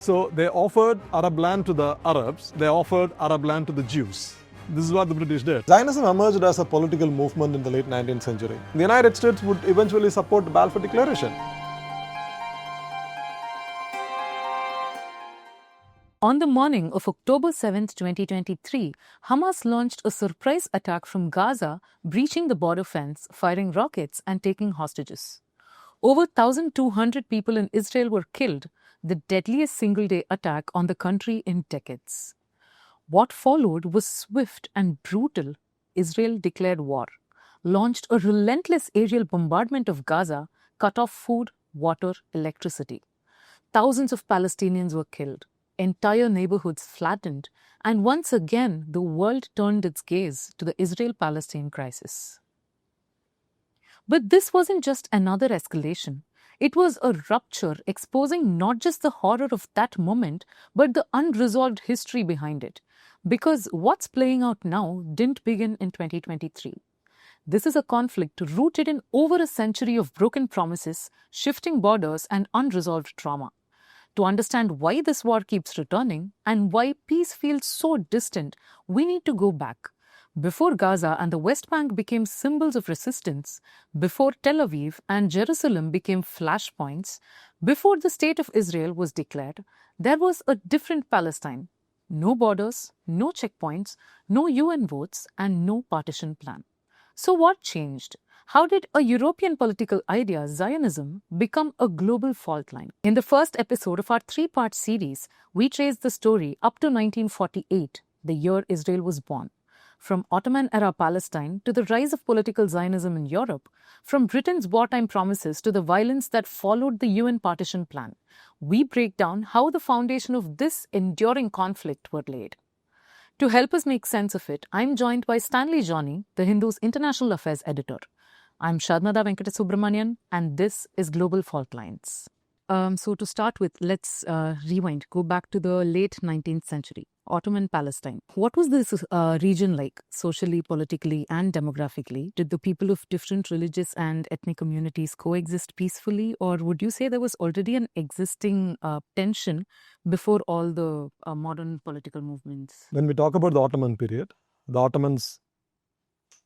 So they offered Arab land to the Arabs, they offered Arab land to the Jews. This is what the British did. Zionism emerged as a political movement in the late 19th century. The United States would eventually support the Balfour Declaration. On the morning of October 7, 2023, Hamas launched a surprise attack from Gaza, breaching the border fence, firing rockets and taking hostages. Over 1,200 people in Israel were killed, the deadliest single-day attack on the country in decades. What followed was swift and brutal. Israel declared war, launched a relentless aerial bombardment of Gaza, cut off food, water, electricity. Thousands of Palestinians were killed. Entire neighborhoods flattened, and once again the world turned its gaze to the Israel-Palestine crisis. But this wasn't just another escalation. It was a rupture exposing not just the horror of that moment, but the unresolved history behind it. Because what's playing out now didn't begin in 2023. This is a conflict rooted in over a century of broken promises, shifting borders, and unresolved trauma. To understand why this war keeps returning and why peace feels so distant, we need to go back. Before Gaza and the West Bank became symbols of resistance, before Tel Aviv and Jerusalem became flashpoints, before the State of Israel was declared, there was a different Palestine. No borders, no checkpoints, no UN votes, and no partition plan. So what changed? How did a European political idea, Zionism, become a global fault line? In the first episode of our three-part series, we trace the story up to 1948, the year Israel was born. From Ottoman-era Palestine to the rise of political Zionism in Europe, from Britain's wartime promises to the violence that followed the UN partition plan, we break down how the foundation of this enduring conflict were laid. To help us make sense of it, I'm joined by Johny, the Hindu's international affairs editor. I'm Sharmada Venkatasubramanian, and this is Global Faultlines. So to start with, let's rewind, go back to the late 19th century, Ottoman Palestine. What was this region like, socially, politically, and demographically? Did the people of different religious and ethnic communities coexist peacefully, or would you say there was already an existing tension before all the modern political movements? When we talk about the Ottoman period, the Ottomans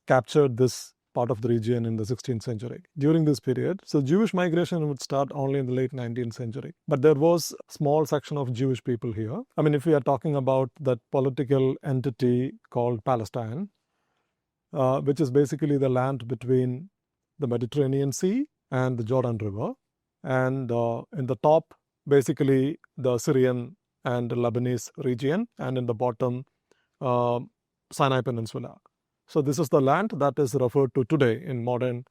captured this part of the region in the 16th century. During this period, so Jewish migration would start only in the late 19th century. But there was a small section of Jewish people here. I mean, if we are talking about that political entity called Palestine, which is basically the land between the Mediterranean Sea and the Jordan River. And in the top, basically the Syrian and Lebanese region, and in the bottom, Sinai Peninsula. So this is the land that is referred to today in modern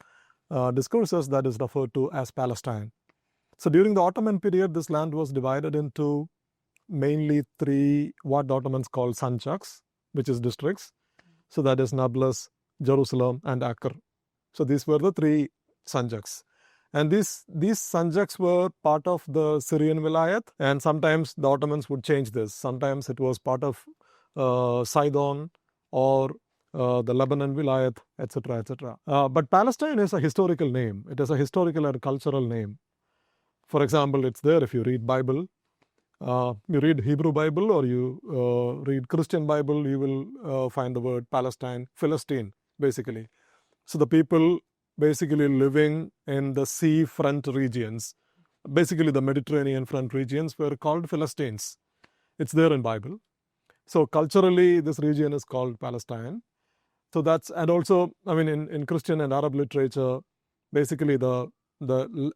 discourses, that is referred to as Palestine. So during the Ottoman period, this land was divided into mainly three, what the Ottomans call sanjaks, which is districts. So that is Nablus, Jerusalem, and Acre. So these were the three sanjaks. And these sanjaks were part of the Syrian Vilayet, and sometimes the Ottomans would change this. Sometimes it was part of Sidon or the Lebanon Vilayet, etc., etc. But Palestine is a historical name. It is a historical and cultural name. For example, it's there if you read Bible. You read Hebrew Bible or you read Christian Bible, you will find the word Palestine, Philistine, basically. So the people basically living in the sea front regions, basically the Mediterranean front regions, were called Philistines. It's there in Bible. So culturally, this region is called Palestine. So that's, and also, I mean, in Christian and Arab literature, basically the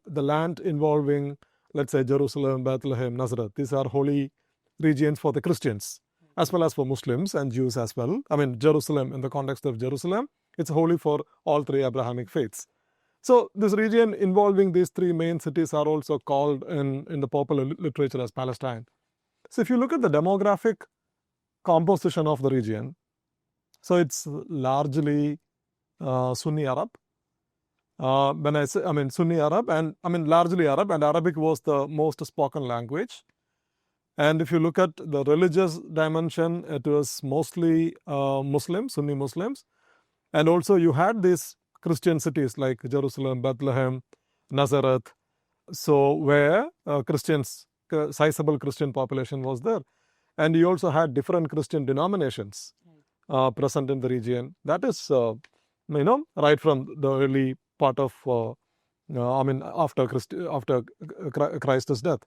land involving, let's say, Jerusalem, Bethlehem, Nazareth, these are holy regions for the Christians, as well as for Muslims and Jews as well. I mean, Jerusalem, in the context of Jerusalem, it's holy for all three Abrahamic faiths. So this region involving these three main cities are also called in the popular literature as Palestine. So if you look at the demographic composition of the region, so it's largely Sunni Arab. When I say, I mean, Sunni Arab, and I mean largely Arab, and Arabic was the most spoken language. And if you look at the religious dimension, it was mostly Muslims, Sunni Muslims. And also you had these Christian cities like Jerusalem, Bethlehem, Nazareth, so where Christians sizable Christian population was there. And you also had different Christian denominations present in the region. That is, right from the early part of, after Christ's death.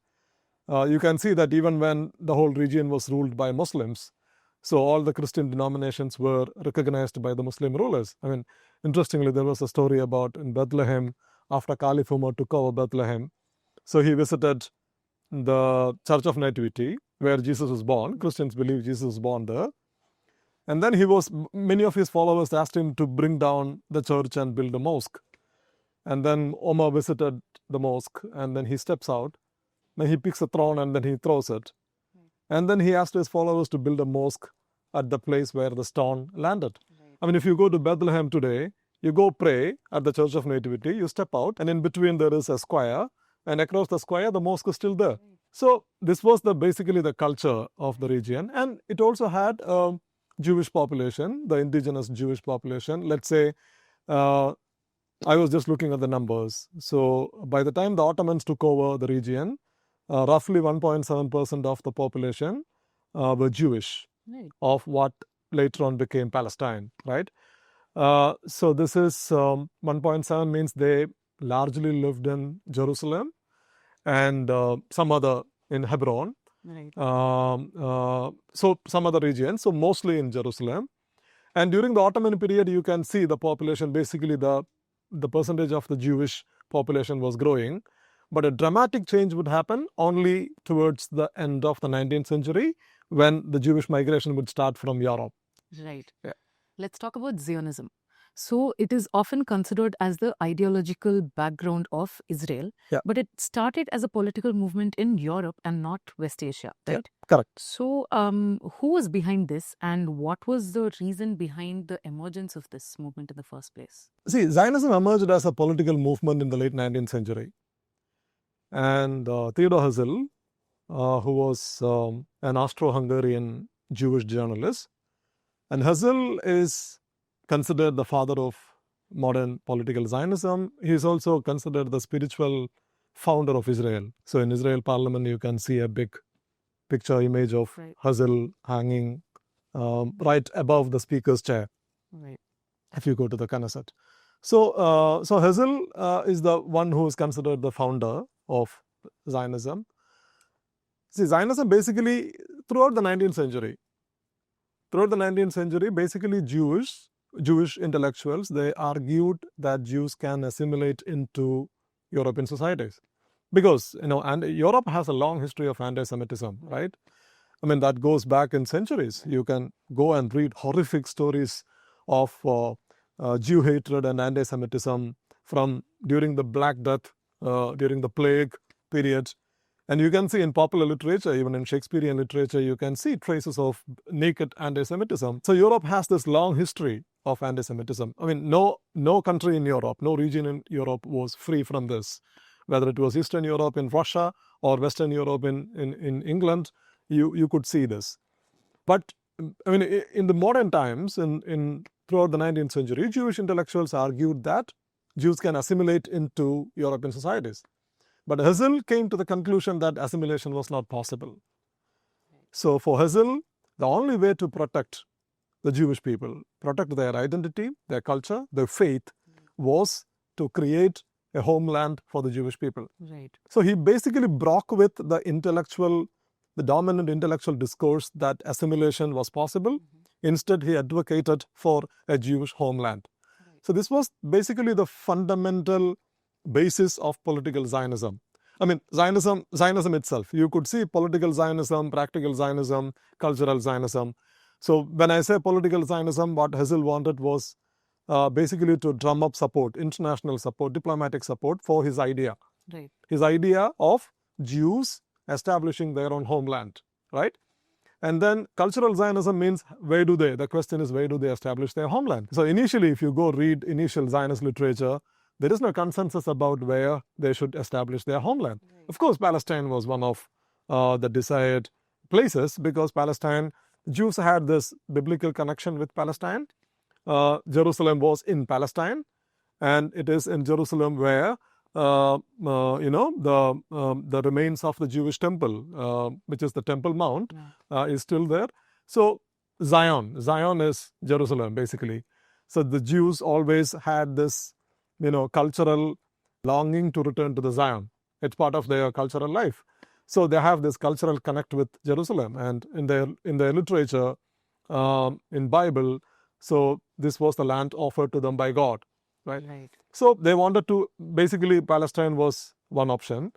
You can see that even when the whole region was ruled by Muslims, so all the Christian denominations were recognized by the Muslim rulers. I mean, interestingly, there was a story about in Bethlehem, after Caliph Umar took over Bethlehem. So he visited the Church of Nativity, where Jesus was born. Christians believe Jesus was born there. And then many of his followers asked him to bring down the church and build a mosque. And then Umar visited the mosque, and then he steps out. Then he picks a throne and then he throws it. And then he asked his followers to build a mosque at the place where the stone landed. Right. I mean, if you go to Bethlehem today, you go pray at the Church of Nativity, you step out, and in between there is a square, and across the square, the mosque is still there. Right. So this was basically the culture of the region. And it also had a Jewish population, the indigenous Jewish population. Let's say, I was just looking at the numbers. So by the time the Ottomans took over the region, roughly 1.7% of the population were Jewish, right, of what later on became Palestine, right? So this is 1.7 means they largely lived in Jerusalem and some other in Hebron. Right. So some other regions, so mostly in Jerusalem. And during the Ottoman period, you can see the population, basically the percentage of the Jewish population was growing. But a dramatic change would happen only towards the end of the 19th century when the Jewish migration would start from Europe. Right. Yeah. Let's talk about Zionism. So it is often considered as the ideological background of Israel, yeah, but it started as a political movement in Europe and not West Asia, right? Yeah, correct. So who was behind this and what was the reason behind the emergence of this movement in the first place? See, Zionism emerged as a political movement in the late 19th century. And Theodor Herzl, who was an Austro-Hungarian Jewish journalist, and Herzl is considered the father of modern political Zionism. He is also considered the spiritual founder of Israel. So in Israel Parliament, you can see a big picture image of Herzl hanging right above the speaker's chair. Right. If you go to the Knesset. So Herzl is the one who is considered the founder of Zionism. See, Zionism basically, throughout the 19th century, basically Jewish intellectuals, they argued that Jews can assimilate into European societies. Because, and Europe has a long history of anti-Semitism, right? I mean, that goes back in centuries. You can go and read horrific stories of Jew hatred and anti-Semitism from during the Black Death, during the Plague period. And you can see in popular literature, even in Shakespearean literature, you can see traces of naked anti-Semitism. So Europe has this long history of anti-Semitism. I mean, no country in Europe, no region in Europe was free from this. Whether it was Eastern Europe in Russia or Western Europe in England, you could see this. But I mean, in the modern times, throughout the 19th century, Jewish intellectuals argued that Jews can assimilate into European societies. But Herzl came to the conclusion that assimilation was not possible. So for Herzl, the only way to protect the Jewish people, protect their identity, their culture, their faith, was to create a homeland for the Jewish people. Right. So he basically broke with the dominant intellectual discourse that assimilation was possible. Instead, he advocated for a Jewish homeland. Right. So this was basically the fundamental basis of political Zionism. I mean, Zionism itself. You could see political Zionism, practical Zionism, cultural Zionism. So when I say political Zionism, what Herzl wanted was basically to drum up support, international support, diplomatic support for his idea. Right. His idea of Jews establishing their own homeland, right? And then cultural Zionism means the question is, where do they establish their homeland? So initially, if you go read initial Zionist literature, there is no consensus about where they should establish their homeland. Right. Of course, Palestine was one of the desired places because Jews had this biblical connection with Palestine. Jerusalem was in Palestine, and it is in Jerusalem where the remains of the Jewish temple, which is the Temple Mount, is still there. So Zion is Jerusalem, basically. So the Jews always had this, cultural longing to return to the Zion. It's part of their cultural life. So they have this cultural connect with Jerusalem, and in their literature, in Bible, so this was the land offered to them by God, right? So they wanted to, basically Palestine was one option,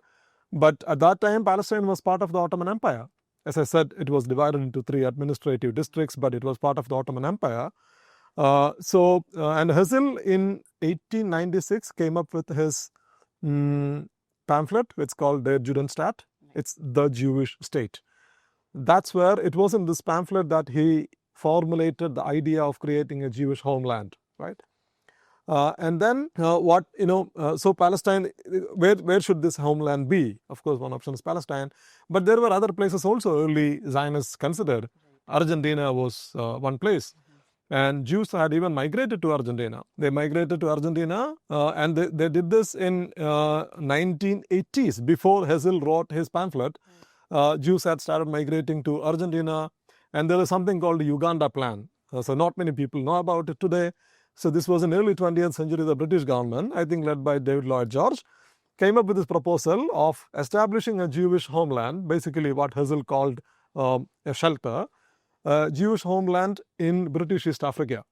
but at that time Palestine was part of the Ottoman Empire. As I said, it was divided into 3 administrative districts, but it was part of the Ottoman Empire. And Herzl in 1896 came up with his pamphlet. It's called Der Judenstaat. It's the Jewish state. That's where it was, in this pamphlet, that he formulated the idea of creating a Jewish homeland, right? And then so Palestine, where should this homeland be? Of course, one option is Palestine, but there were other places also early Zionists considered. Argentina was one place. And Jews had even migrated to Argentina. They migrated to Argentina, and they did this in 1980s. Before Herzl wrote his pamphlet, Jews had started migrating to Argentina, and there is something called the Uganda Plan. So not many people know about it today. So this was in early 20th century. The British government, I think led by David Lloyd George, came up with this proposal of establishing a Jewish homeland, basically what Herzl called a shelter. Jewish homeland in British East Africa.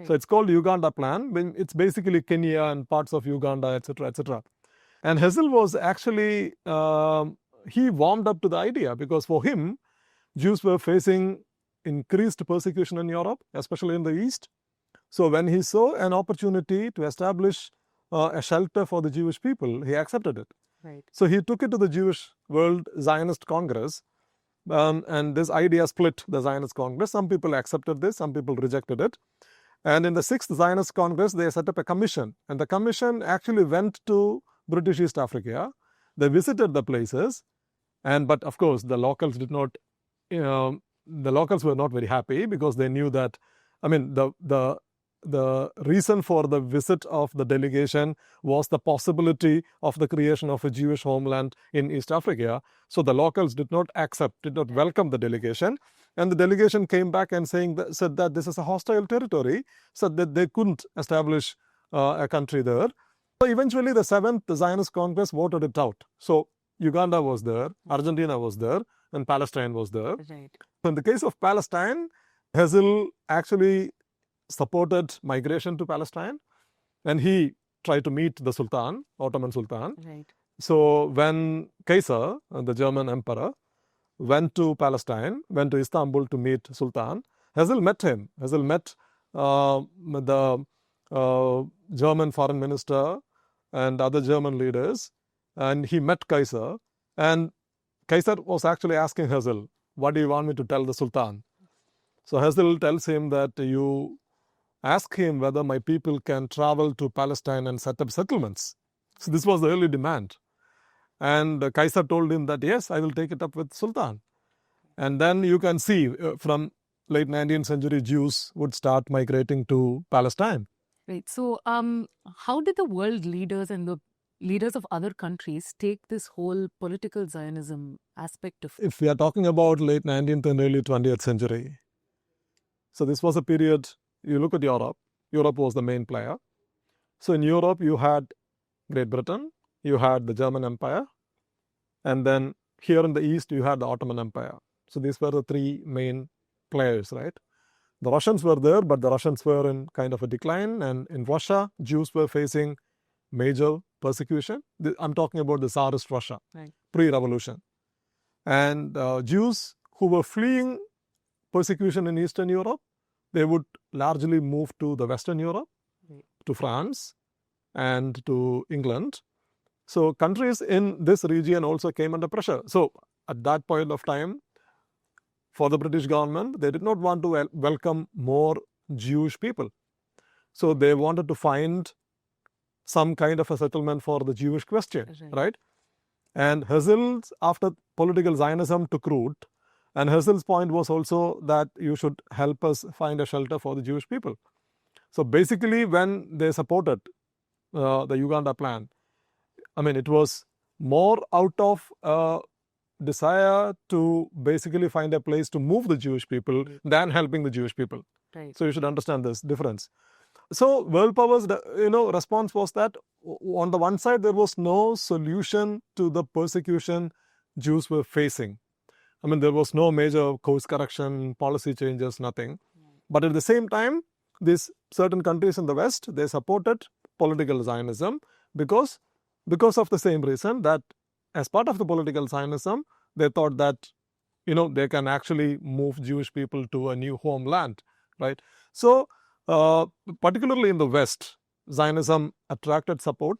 So it's called Uganda Plan. It's basically Kenya and parts of Uganda, etc., etc. And Herzl was actually, he warmed up to the idea, because for him, Jews were facing increased persecution in Europe, especially in the East. So when he saw an opportunity to establish a shelter for the Jewish people, he accepted it. So he took it to the Jewish World Zionist Congress, and this idea split the Zionist Congress. Some people accepted this, some people rejected it. And in the 6th Zionist Congress, they set up a commission. And the commission actually went to British East Africa. They visited the places. But of course, the locals did not, the locals were not very happy, because they knew that, the reason for the visit of the delegation was the possibility of the creation of a Jewish homeland in East Africa. So the locals did not welcome the delegation. And the delegation came back and said that this is a hostile territory, so that they couldn't establish a country there. So eventually the 7th Zionist Congress voted it out. So Uganda was there, Argentina was there, and Palestine was there. So in the case of Palestine, Herzl actually supported migration to Palestine, and he tried to meet the Sultan, Ottoman Sultan. So when Caesar, the German emperor, went to Palestine, went to Istanbul to meet Sultan, Herzl met him. Herzl met the German foreign minister and other German leaders, and he met Caesar. And Caesar was actually asking Herzl, what do you want me to tell the Sultan? So Herzl tells him that you ask him whether my people can travel to Palestine and set up settlements. So this was the early demand. And Caesar told him that, yes, I will take it up with Sultan. And then you can see from late 19th century, Jews would start migrating to Palestine. Right. So how did the world leaders and the leaders of other countries take this whole political Zionism aspect of it? If we are talking about late 19th and early 20th century, so this was a period. You look at Europe. Europe was the main player. So in Europe, you had Great Britain, you had the German Empire, and then here in the East, you had the Ottoman Empire. So these were the 3 main players, right? The Russians were there, but the Russians were in kind of a decline. And in Russia, Jews were facing major persecution. I'm talking about the Tsarist Russia, pre-revolution. And Jews who were fleeing persecution in Eastern Europe, they would largely move to the Western Europe, to France, and to England. So countries in this region also came under pressure. So at that point of time, for the British government, they did not want to welcome more Jewish people. So they wanted to find some kind of a settlement for the Jewish question, right? And Herzl, after political Zionism took root, and Herzl's point was also that you should help us find a shelter for the Jewish people. So basically, when they supported the Uganda Plan, I mean, it was more out of desire to basically find a place to move the Jewish people than helping the Jewish people. Right. So you should understand this difference. So world powers, response was that on the one side, there was no solution to the persecution Jews were facing. I mean, there was no major course correction, policy changes, nothing. But at the same time, these certain countries in the West, they supported political Zionism because of the same reason that as part of the political Zionism, they thought that, they can actually move Jewish people to a new homeland, right? So, particularly in the West, Zionism attracted support,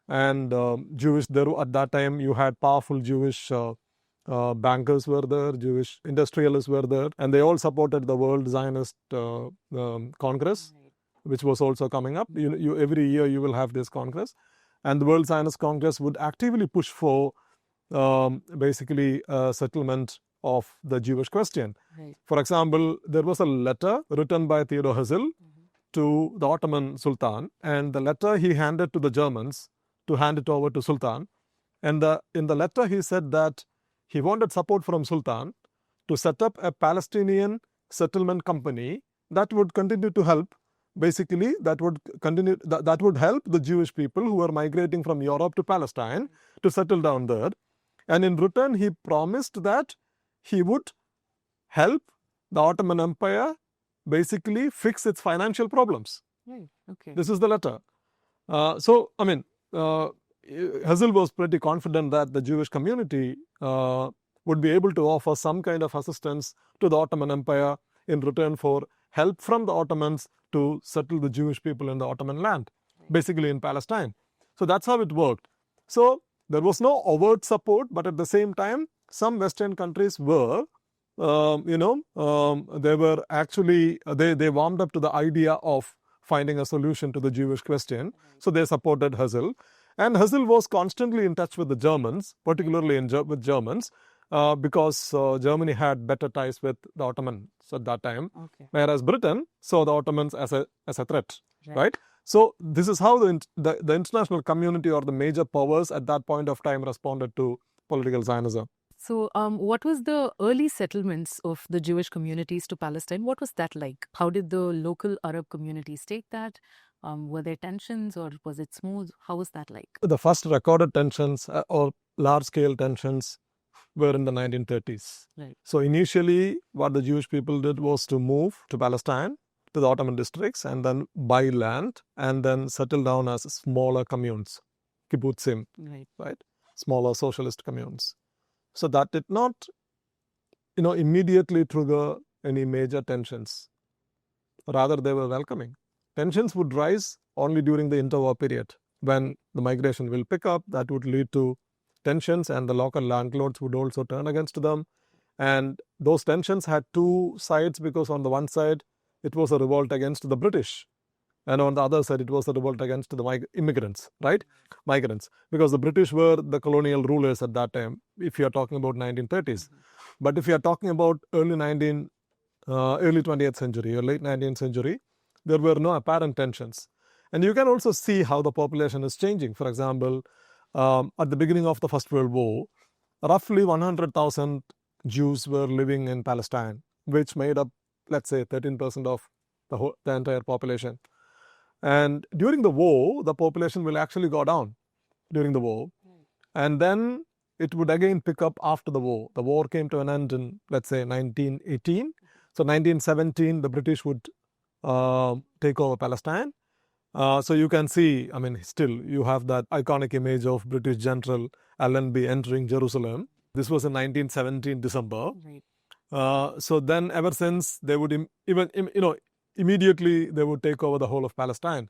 and at that time you had powerful Jewish bankers were there, Jewish industrialists were there, and they all supported the World Zionist Congress, which was also coming up. Every year you will have this Congress, and the World Zionist Congress would actively push for basically a settlement of the Jewish question. Right. For example, there was a letter written by Theodor Herzl to the Ottoman Sultan, and the letter he handed to the Germans to hand it over to Sultan. And in the letter he said that he wanted support from Sultan to set up a Palestinian settlement company that would continue to help. Basically, that would help the Jewish people who were migrating from Europe to Palestine to settle down there. And in return, he promised that he would help the Ottoman Empire basically fix its financial problems. Right. Okay. This is the letter. Herzl was pretty confident that the Jewish community would be able to offer some kind of assistance to the Ottoman Empire in return for help from the Ottomans to settle the Jewish people in the Ottoman land, basically in Palestine. So that's how it worked. So there was no overt support, but at the same time, some Western countries were, they were actually, they warmed up to the idea of finding a solution to the Jewish question. So they supported Herzl. And Herzl was constantly in touch with the Germans, particularly with Germans, because Germany had better ties with the Ottomans at that time, whereas Britain saw the Ottomans as a threat, right? So this is how the international community or the major powers at that point of time responded to political Zionism. So what was the early settlements of the Jewish communities to Palestine? What was that like? How did the local Arab communities take that? Were there tensions or was it smooth? How was that like? The first recorded tensions or large-scale tensions were in the 1930s. Right. So initially, what the Jewish people did was to move to Palestine, to the Ottoman districts, and then buy land and then settle down as smaller communes, kibbutzim, right? Smaller socialist communes. So that did not, immediately trigger any major tensions. Rather, they were welcoming. Tensions would rise only during the interwar period when the migration will pick up. That would lead to tensions, and the local landlords would also turn against them. And those tensions had two sides, because on the one side, it was a revolt against the British. And on the other side, it was a revolt against the immigrants, right? Migrants. Because the British were the colonial rulers at that time, if you are talking about 1930s. But if you are talking about early 20th century or late 19th century, there were no apparent tensions. And you can also see how the population is changing. For example, at the beginning of the First World War, roughly 100,000 Jews were living in Palestine, which made up, let's say, 13% of the entire population. And during the war, the population will actually go down during the war. And then it would again pick up after the war. The war came to an end in, let's say, 1918. So 1917, the British would take over Palestine. So you can see, still you have that iconic image of British General Allenby entering Jerusalem. This was in 1917 December. So then ever since, they would immediately they would take over the whole of Palestine.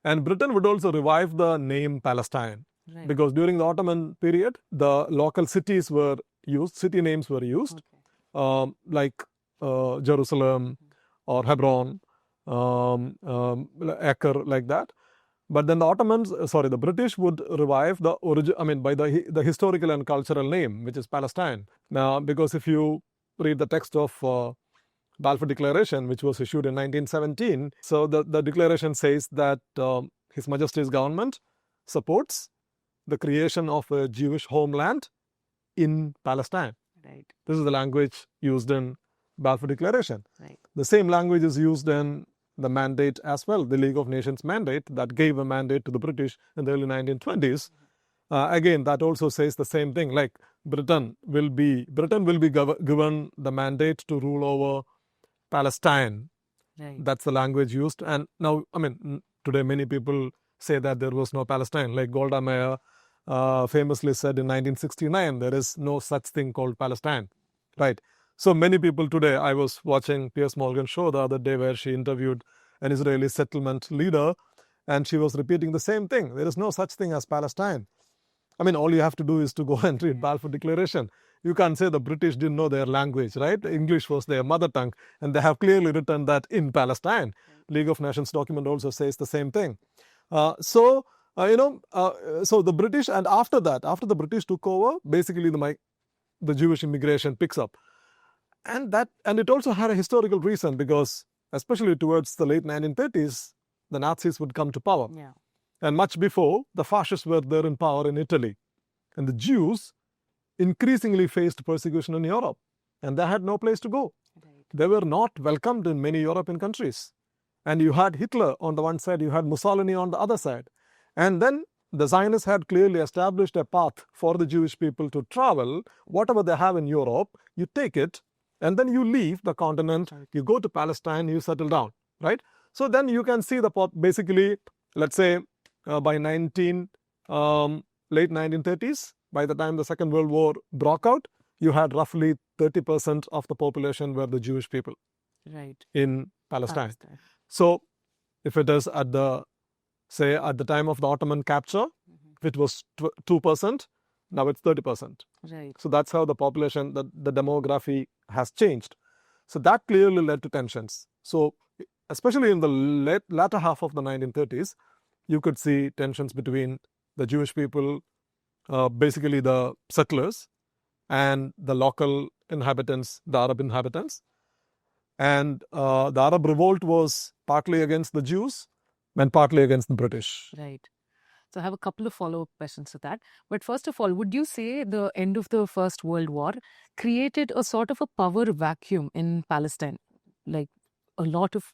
And Britain would also revive the name Palestine. Because during the Ottoman period, the local cities were used, city names were used, like Jerusalem or Hebron, Acre, like that. But then the British would revive the historical and cultural name, which is Palestine. Now, because if you read the text of Balfour Declaration, which was issued in 1917, so the declaration says that His Majesty's government supports the creation of a Jewish homeland in Palestine. Right. This is the language used in Balfour Declaration. Right. The same language is used in the mandate as well, the League of Nations mandate that gave a mandate to the British in the early 1920s. Again, that also says the same thing, like Britain will be given the mandate to rule over Palestine. Right. That's the language used. And now, I mean, today many people say that there was no Palestine. Like Golda Meir famously said in 1969, there is no such thing called Palestine, right? So many people today, I was watching Piers Morgan's show the other day where she interviewed an Israeli settlement leader, and she was repeating the same thing. There is no such thing as Palestine. I mean, all you have to do is to go and read Balfour Declaration. You can't say the British didn't know their language, right? English was their mother tongue, and they have clearly written that in Palestine. League of Nations document also says the same thing. So the British, and after that, after the British took over, basically the Jewish immigration picks up. And it also had a historical reason, because especially towards the late 1930s, the Nazis would come to power. Yeah. And much before, the fascists were there in power in Italy. And the Jews increasingly faced persecution in Europe, and they had no place to go. Right. They were not welcomed in many European countries. And you had Hitler on the one side, you had Mussolini on the other side. And then the Zionists had clearly established a path for the Jewish people to travel. Whatever they have in Europe, you take it, and then you leave the continent, you go to Palestine, you settle down, right? So then you can see basically, let's say, by late 1930s, by the time the Second World War broke out, you had roughly 30% of the population were the Jewish people, right, in Palestine. So if it is at the time of the Ottoman capture, if it was 2%, now it's 30%. Right. So that's how the population, the demography has changed. So that clearly led to tensions. So especially in the latter half of the 1930s, you could see tensions between the Jewish people, basically the settlers, and the local inhabitants, the Arab inhabitants. And the Arab revolt was partly against the Jews and partly against the British. Right. So I have a couple of follow-up questions to that. But first of all, would you say the end of the First World War created a sort of a power vacuum in Palestine? Like a lot of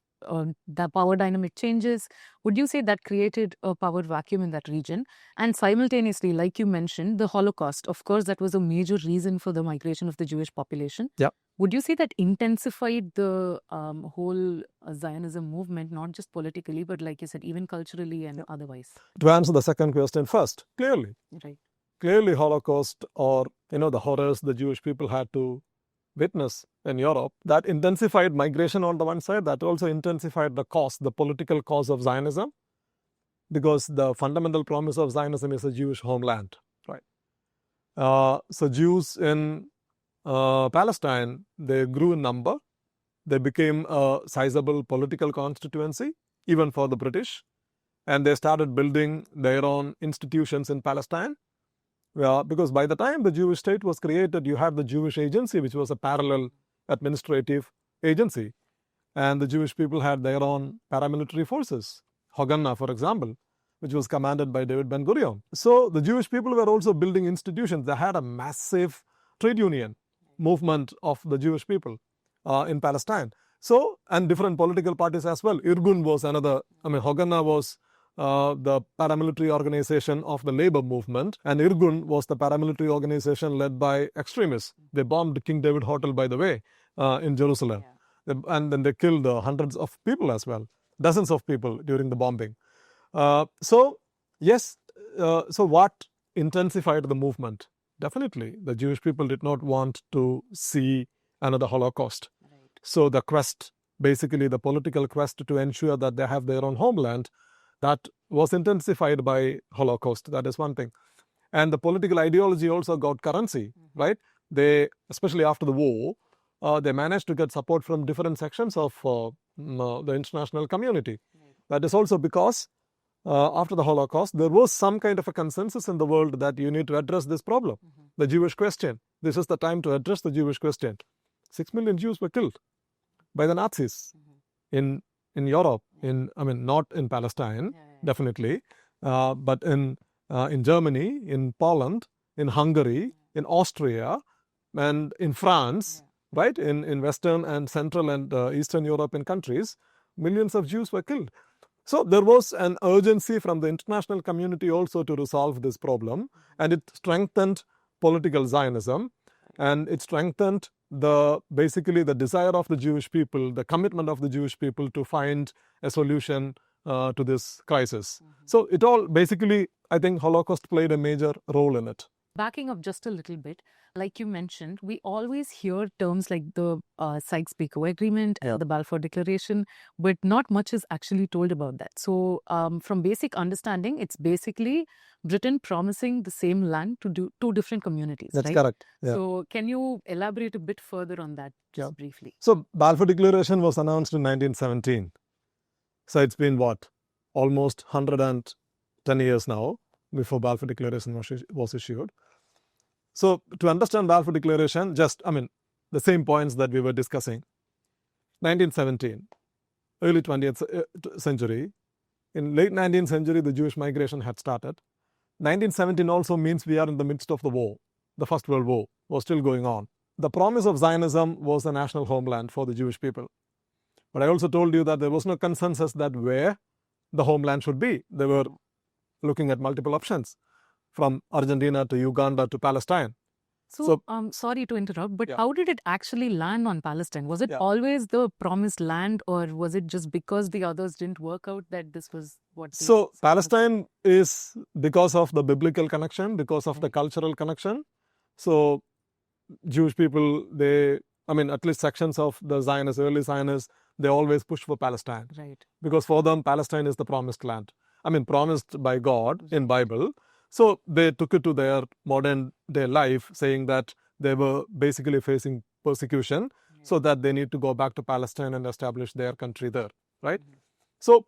the power dynamic changes. Would you say that created a power vacuum in that region? And simultaneously, like you mentioned, the Holocaust, of course, that was a major reason for the migration of the Jewish population. Yeah. Would you say that intensified the whole Zionism movement, not just politically, but like you said, even culturally and otherwise? To answer the second question first, clearly. Right. Clearly, Holocaust, or the horrors the Jewish people had to witness in Europe, that intensified migration on the one side, that also intensified the political cause of Zionism, because the fundamental promise of Zionism is a Jewish homeland, right? So Jews in Palestine, they grew in number. They became a sizable political constituency, even for the British. And they started building their own institutions in Palestine. Because by the time the Jewish state was created, you had the Jewish Agency, which was a parallel administrative agency. And the Jewish people had their own paramilitary forces. Haganah, for example, which was commanded by David Ben-Gurion. So the Jewish people were also building institutions. They had a massive trade union movement of the Jewish people in Palestine. So, and different political parties as well. Irgun was another, Haganah was the paramilitary organization of the labor movement, and Irgun was the paramilitary organization led by extremists. They bombed King David Hotel, by the way, in Jerusalem. Yeah. And then they killed hundreds of people as well, dozens of people during the bombing. So what intensified the movement? Definitely, the Jewish people did not want to see another Holocaust. Right. So the quest, basically the political quest to ensure that they have their own homeland, that was intensified by Holocaust. That is one thing. And the political ideology also got currency, right? They, especially after the war, they managed to get support from different sections of the international community. Right. That is also because after the Holocaust, there was some kind of a consensus in the world that you need to address this problem, the Jewish question. This is the time to address the Jewish question. 6 million Jews were killed by the Nazis in Europe, not in Palestine, definitely, but in in Germany, in Poland, in Hungary, in Austria, and in France, right? In Western and Central and Eastern European countries, millions of Jews were killed. So there was an urgency from the international community also to resolve this problem, and it strengthened political Zionism, and it strengthened basically the desire of the Jewish people, the commitment of the Jewish people to find a solution to this crisis. So it all basically, I think Holocaust played a major role in it. Backing up just a little bit, like you mentioned, we always hear terms like the Sykes-Picot Agreement, the Balfour Declaration, but not much is actually told about that. So from basic understanding, it's basically Britain promising the same land to two different communities. That's right? correct. Yeah. So can you elaborate a bit further on that just briefly? So Balfour Declaration was announced in 1917. So it's been what? Almost 110 years now before Balfour Declaration was issued. So to understand Balfour Declaration, the same points that we were discussing. 1917, early 20th century. In late 19th century, the Jewish migration had started. 1917 also means we are in the midst of the war. The First World War was still going on. The promise of Zionism was a national homeland for the Jewish people. But I also told you that there was no consensus that where the homeland should be. They were looking at multiple options, from Argentina to Uganda to Palestine. So sorry to interrupt, but how did it actually land on Palestine? Was it always the promised land, or was it just because the others didn't work out that this was what? So Palestine is because of the biblical connection, because of the cultural connection. So Jewish people, at least sections of the Zionists, early Zionists, they always push for Palestine. Right. Because for them, Palestine is the promised land. Promised by God in Bible. So they took it to their modern day life, saying that they were basically facing persecution, so that they need to go back to Palestine and establish their country there, right? So,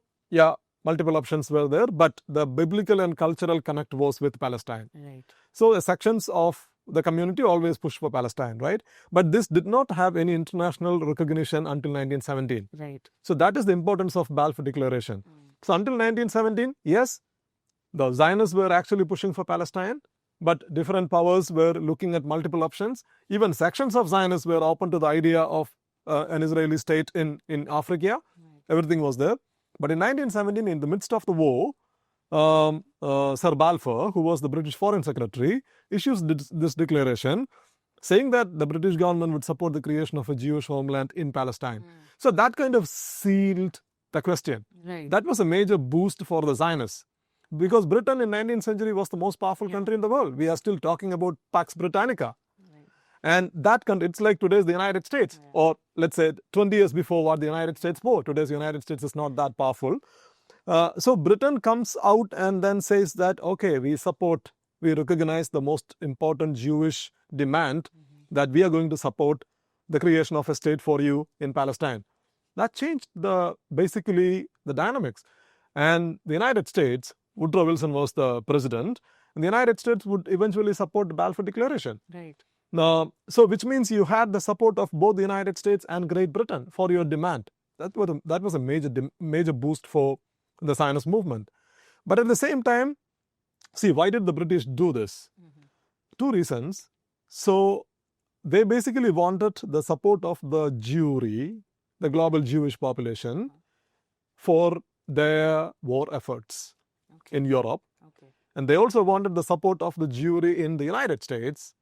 multiple options were there, but the biblical and cultural connect was with Palestine. Right. So the sections of the community always pushed for Palestine, right? But this did not have any international recognition until 1917. Right. So that is the importance of Balfour Declaration. So until 1917, yes, the Zionists were actually pushing for Palestine, but different powers were looking at multiple options. Even sections of Zionists were open to the idea of an Israeli state in Africa. Everything was there. But in 1917, in the midst of the war, Sir Balfour, who was the British Foreign Secretary, issues this declaration saying that the British government would support the creation of a Jewish homeland in Palestine. So that kind of sealed the question. Right. That was a major boost for the Zionists. Because Britain in 19th century was the most powerful country in the world. We are still talking about Pax Britannica. Right. And that country, it's like today's the United States. Or let's say 20 years before what the United States were. Today's United States is not that powerful. So Britain comes out and then says that, okay, we recognize the most important Jewish demand that we are going to support the creation of a state for you in Palestine. That changed basically the dynamics. And the United States, Woodrow Wilson was the president, and the United States would eventually support the Balfour Declaration. Right. So which means you had the support of both the United States and Great Britain for your demand. That was a major boost for the Zionist movement. But at the same time, see, why did the British do this? Two reasons. So they basically wanted the support of the Jewry, the global Jewish population, for their war efforts in Europe. And they also wanted the support of the Jewry in the United States,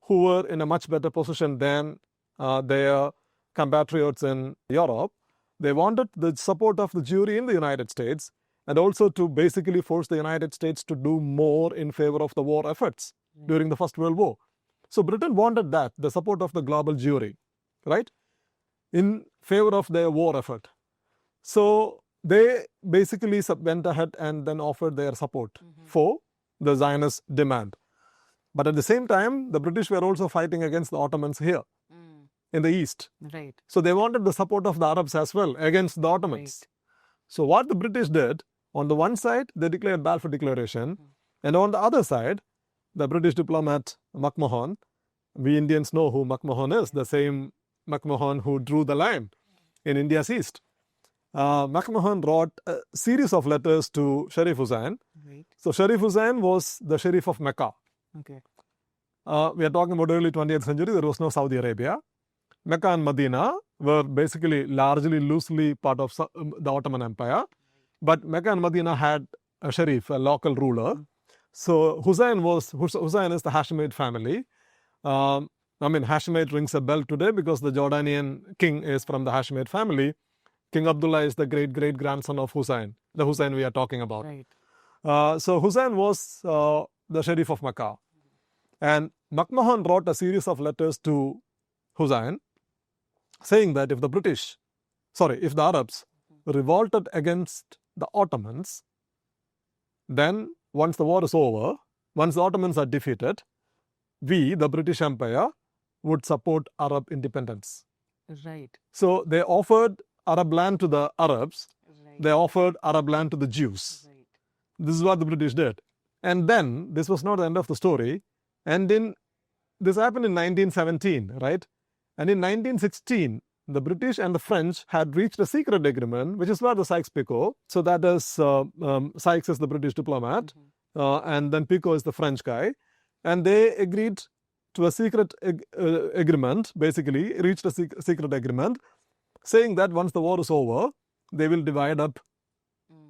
who were in a much better position than their compatriots in Europe. They wanted the support of the Jewry in the United States, and also to basically force the United States to do more in favor of the war efforts during the First World War. So Britain wanted that, the support of the global Jewry, right, in favor of their war effort. So they basically went ahead and then offered their support for the Zionist demand. But at the same time, the British were also fighting against the Ottomans here in the East. Right. So they wanted the support of the Arabs as well against the Ottomans. Right. So what the British did, on the one side, they declared Balfour Declaration, and on the other side, the British diplomat McMahon, we Indians know who McMahon is, the same McMahon who drew the line in India's East. McMahon wrote a series of letters to Sharif Hussain. Right. So Sharif Hussain was the Sharif of Mecca. Okay. We are talking about early 20th century. There was no Saudi Arabia. Mecca and Medina were basically largely loosely part of the Ottoman Empire. But Mecca and Medina had a Sharif, a local ruler. So Hussain is the Hashemite family. Hashemite rings a bell today because the Jordanian king is from the Hashemite family. King Abdullah is the great-great-grandson of Hussain, the Hussain we are talking about. Right. So Hussain was the Sharif of Mecca. And McMahon wrote a series of letters to Hussain saying that if the Arabs revolted against the Ottomans, then once the war is over, once the Ottomans are defeated, we, the British Empire, would support Arab independence. Right. So they offered Arab land to the Arabs. Right. They offered Arab land to the Jews. Right. This is what the British did. And then, this was not the end of the story. And this happened in 1917, right? And in 1916, the British and the French had reached a secret agreement, which is where the Sykes-Picot. So that is, Sykes is the British diplomat, and then Picot is the French guy. And they agreed to a secret agreement, basically, reached a secret agreement, saying that once the war is over, they will divide up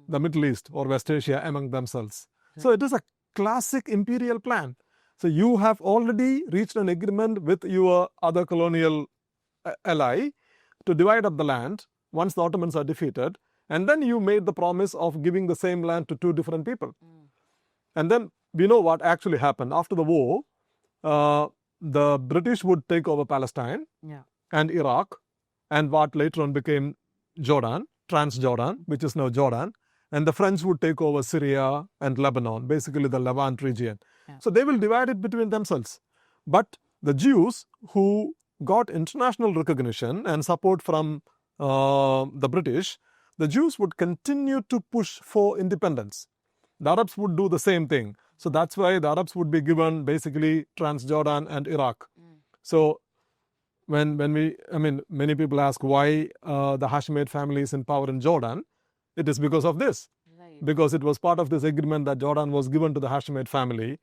the Middle East or West Asia among themselves. So it is a classic imperial plan. So you have already reached an agreement with your other colonial ally to divide up the land once the Ottomans are defeated, and then you made the promise of giving the same land to two different people. And then we know what actually happened. After the war, the British would take over Palestine and Iraq and what later on became Jordan, Transjordan, which is now Jordan. And the French would take over Syria and Lebanon, basically the Levant region. So they will divide it between themselves. But the Jews who got international recognition and support from the British, the Jews would continue to push for independence. The Arabs would do the same thing. So that's why the Arabs would be given basically Transjordan and Iraq. So many people ask why the Hashemite family is in power in Jordan. It is because of this. Because it was part of this agreement that Jordan was given to the Hashemite family,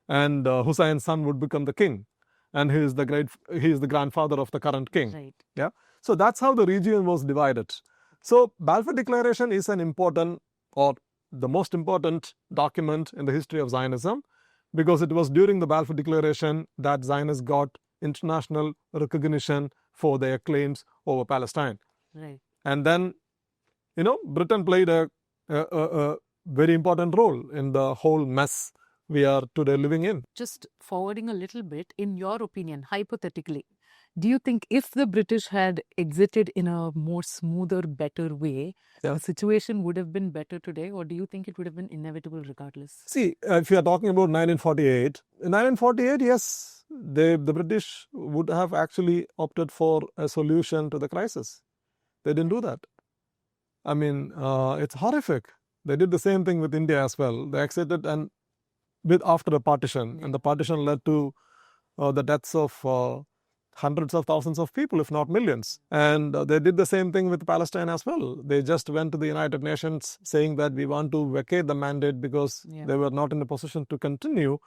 and Hussein's son would become the king, and he is the grandfather of the current king. Right. Yeah. So that's how the region was divided. So Balfour Declaration is an important, or the most important document in the history of Zionism, because it was during the Balfour Declaration that Zionists got international recognition for their claims over Palestine. Right. And then, Britain played a very important role in the whole mess we are today living in. Just forwarding a little bit, in your opinion, hypothetically, do you think if the British had exited in a more smoother, better way, the situation would have been better today, or do you think it would have been inevitable regardless? See, if you are talking about 1948, in 1948, yes, the British would have actually opted for a solution to the crisis. They didn't do that. It's horrific. They did the same thing with India as well. They exited after a partition, and the partition led to the deaths of hundreds of thousands of people, if not millions. And they did the same thing with Palestine as well. They just went to the United Nations saying that we want to vacate the mandate because they were not in a position to continue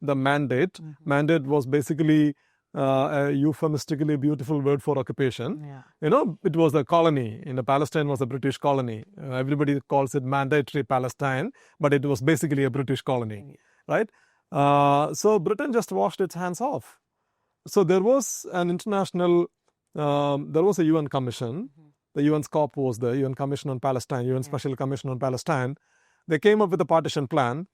the mandate. Mandate was basically a euphemistically beautiful word for occupation. It was a colony. Palestine was a British colony. Everybody calls it mandatory Palestine, but it was basically a British colony, right? So Britain just washed its hands off. So there was an international, there was a UN commission. The UN SCOP was the UN Commission on Palestine, UN Special Commission on Palestine. They came up with a partition plan.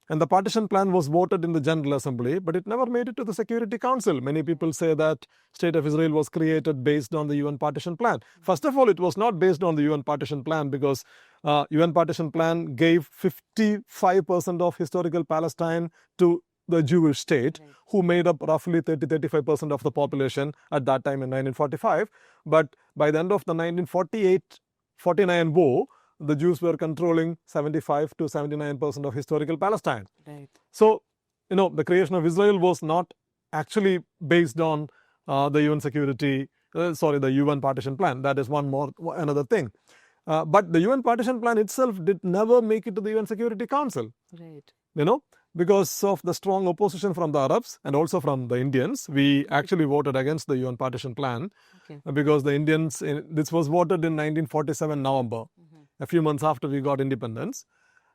And the partition plan was voted in the General Assembly, but it never made it to the Security Council. Many people say that State of Israel was created based on the UN partition plan. First of all, it was not based on the UN partition plan because UN partition plan gave 55% of historical Palestine to the Jewish state, who made up roughly 30-35% of the population at that time in 1945. But by the end of the 1948-49 war, the Jews were controlling 75 to 79% of historical Palestine. Right. So, the creation of Israel was not actually based on the UN partition plan. That is another thing. But the UN partition plan itself did never make it to the UN Security Council. Right. Because of the strong opposition from the Arabs and also from the Indians. We actually voted against the UN partition plan because the Indians, this was voted in 1947 November, a few months after we got independence.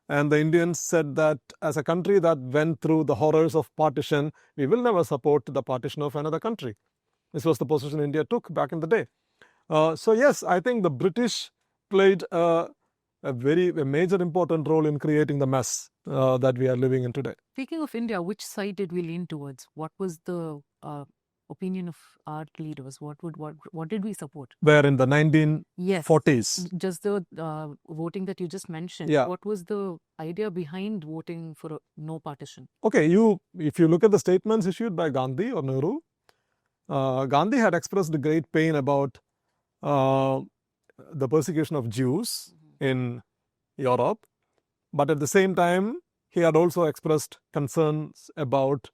And the Indians said that as a country that went through the horrors of partition, we will never support the partition of another country. This was the position India took back in the day. So yes, I think the British played a major important role in creating the mess that we are living in today. Speaking of India, which side did we lean towards? What was the opinion of our leaders? What did we support? Where in the 1940s? Yes. Just the voting that you just mentioned. Yeah. What was the idea behind voting for no partition? Okay, if you look at the statements issued by Gandhi or Nehru, Gandhi had expressed great pain about the persecution of Jews in Europe, but at the same time, he had also expressed concerns about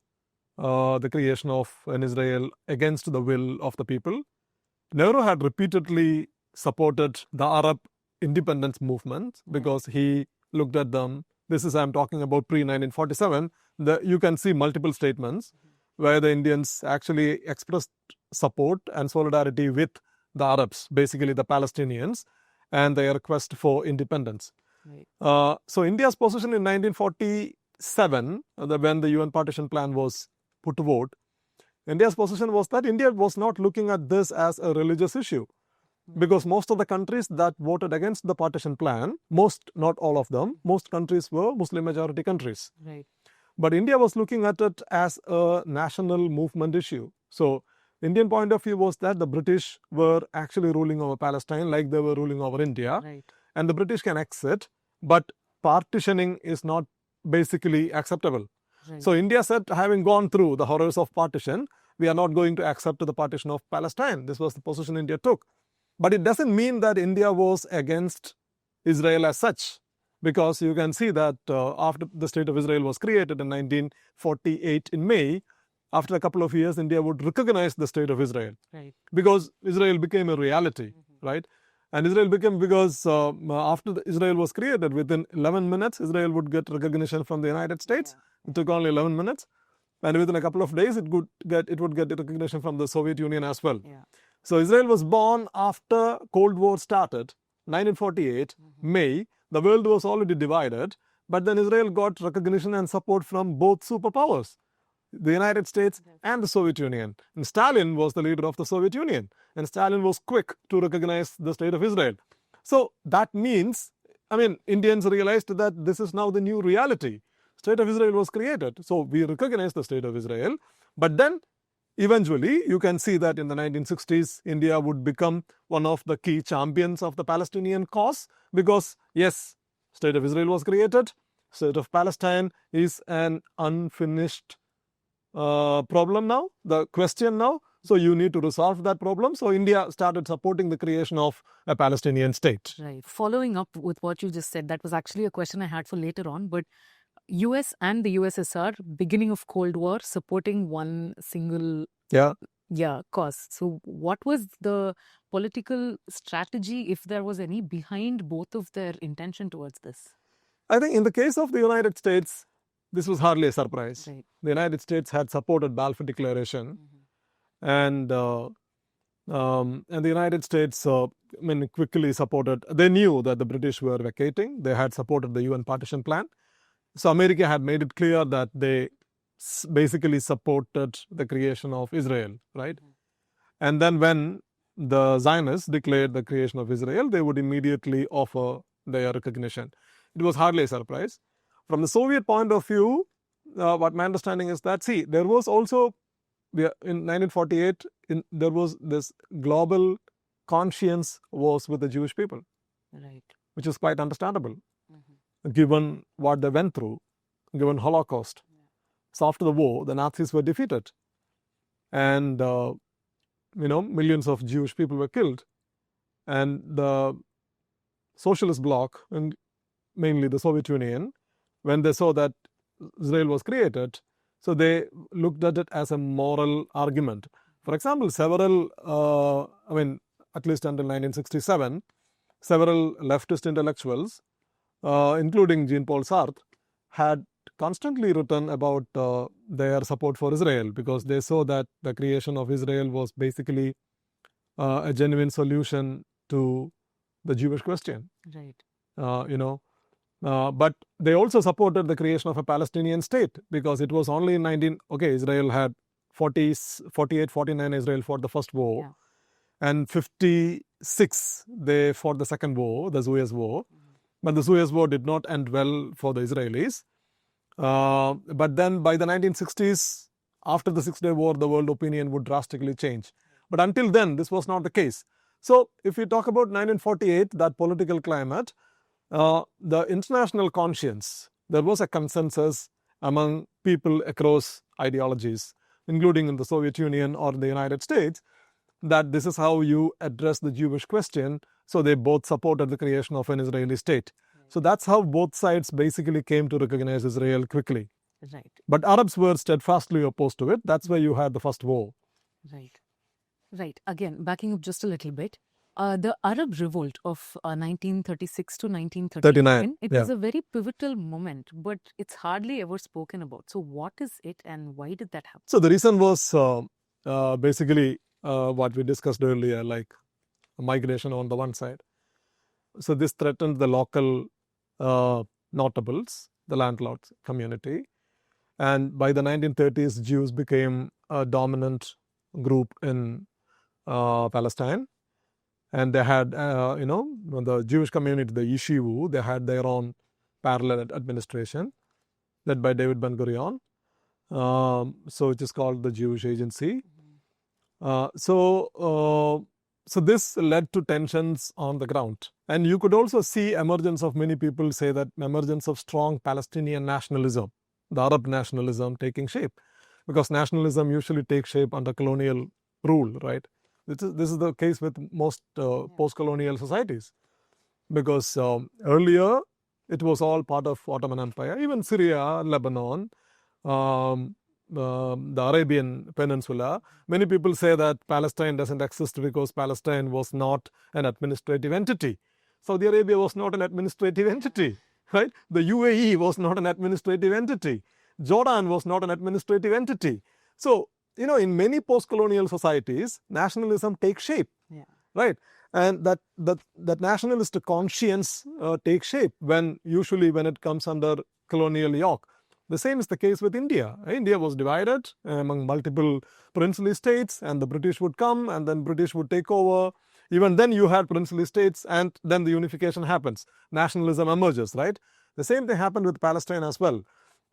the creation of an Israel against the will of the people. Nehru had repeatedly supported the Arab independence movement because he looked at them. I'm talking about pre-1947. You can see multiple statements where the Indians actually expressed support and solidarity with the Arabs, basically the Palestinians, and their request for independence. Right. So India's position in 1947, when the UN partition plan was put to vote, India's position was that India was not looking at this as a religious issue. Because most of the countries that voted against the partition plan, not all of them, most countries were Muslim majority countries. Right. But India was looking at it as a national movement issue. So the Indian point of view was that the British were actually ruling over Palestine like they were ruling over India. Right. And the British can exit, but partitioning is not basically acceptable. Right. So India said, having gone through the horrors of partition, we are not going to accept the partition of Palestine. This was the position India took. But it doesn't mean that India was against Israel as such, because you can see that after the State of Israel was created in 1948 in May, after a couple of years, India would recognize the State of Israel. Right. Because Israel became a reality, right? And Israel became, because after Israel was created, within 11 minutes, Israel would get recognition from the United States. It took only 11 minutes. And within a couple of days, it would get recognition from the Soviet Union as well. Yeah. So Israel was born after Cold War started, 1948, May. The world was already divided, but then Israel got recognition and support from both superpowers, the United States and the Soviet Union. And Stalin was the leader of the Soviet Union, and Stalin was quick to recognize the State of Israel. So that means, Indians realized that this is now the new reality. State of Israel was created. So we recognize the State of Israel, but then eventually, you can see that in the 1960s, India would become one of the key champions of the Palestinian cause because, yes, State of Israel was created. State of Palestine is an unfinished problem now, the question now. So you need to resolve that problem. So India started supporting the creation of a Palestinian state. Right. Following up with what you just said, that was actually a question I had for later on, but US and the USSR, beginning of Cold War, supporting one single cause. So what was the political strategy, if there was any, behind both of their intention towards this? I think in the case of the United States, this was hardly a surprise. Right. The United States had supported Balfour Declaration, and the United States quickly supported. They knew that the British were vacating. They had supported the UN partition plan. So America had made it clear that they basically supported the creation of Israel, right? And then when the Zionists declared the creation of Israel, they would immediately offer their recognition. It was hardly a surprise. From the Soviet point of view, what my understanding is that, there was also, in 1948, there was this global conscience was with the Jewish people, right, which is quite understandable, given what they went through, given Holocaust. So after the war, the Nazis were defeated, and millions of Jewish people were killed, and the socialist bloc, and mainly the Soviet Union, when they saw that Israel was created, so they looked at it as a moral argument. For example, several, at least until 1967, several leftist intellectuals, including Jean-Paul Sartre, had constantly written about their support for Israel, because they saw that the creation of Israel was basically a genuine solution to the Jewish question. Right. But they also supported the creation of a Palestinian state, because it was only in Israel had 48, 49, Israel fought the first war. Yeah. And 56, they fought the second war, the Suez War. But the Suez War did not end well for the Israelis. But then by the 1960s, after the Six-Day War, the world opinion would drastically change. But until then, this was not the case. So if we talk about 1948, that political climate, the international conscience, there was a consensus among people across ideologies, including in the Soviet Union or the United States, that this is how you address the Jewish question. So they both supported the creation of an Israeli state. So that's how both sides basically came to recognize Israel quickly. Right. But Arabs were steadfastly opposed to it. That's why you had the first war. Right. Right. Again, backing up just a little bit. The Arab revolt of 1936 to 1939, it was a very pivotal moment, but it's hardly ever spoken about. So what is it and why did that happen? So the reason was basically what we discussed earlier, like migration on the one side. So this threatened the local notables, the landlords community. And by the 1930s, Jews became a dominant group in Palestine. And they had, the Jewish community, the Yeshivu, they had their own parallel administration led by David Ben-Gurion. So it is called the Jewish Agency. So this led to tensions on the ground. And you could also see emergence of, many people say that emergence of strong Palestinian nationalism, the Arab nationalism taking shape. Because nationalism usually takes shape under colonial rule, right? This is the case with most post-colonial societies, because earlier it was all part of Ottoman Empire, even Syria, Lebanon, the Arabian Peninsula. Many people say that Palestine doesn't exist because Palestine was not an administrative entity. Saudi Arabia was not an administrative entity, right? The UAE was not an administrative entity. Jordan was not an administrative entity. So, in many post-colonial societies, nationalism takes shape, right? And that nationalist conscience takes shape usually when it comes under colonial yoke. The same is the case with India. India was divided among multiple princely states, and the British would come, and then British would take over. Even then you had princely states, and then the unification happens. Nationalism emerges, right? The same thing happened with Palestine as well.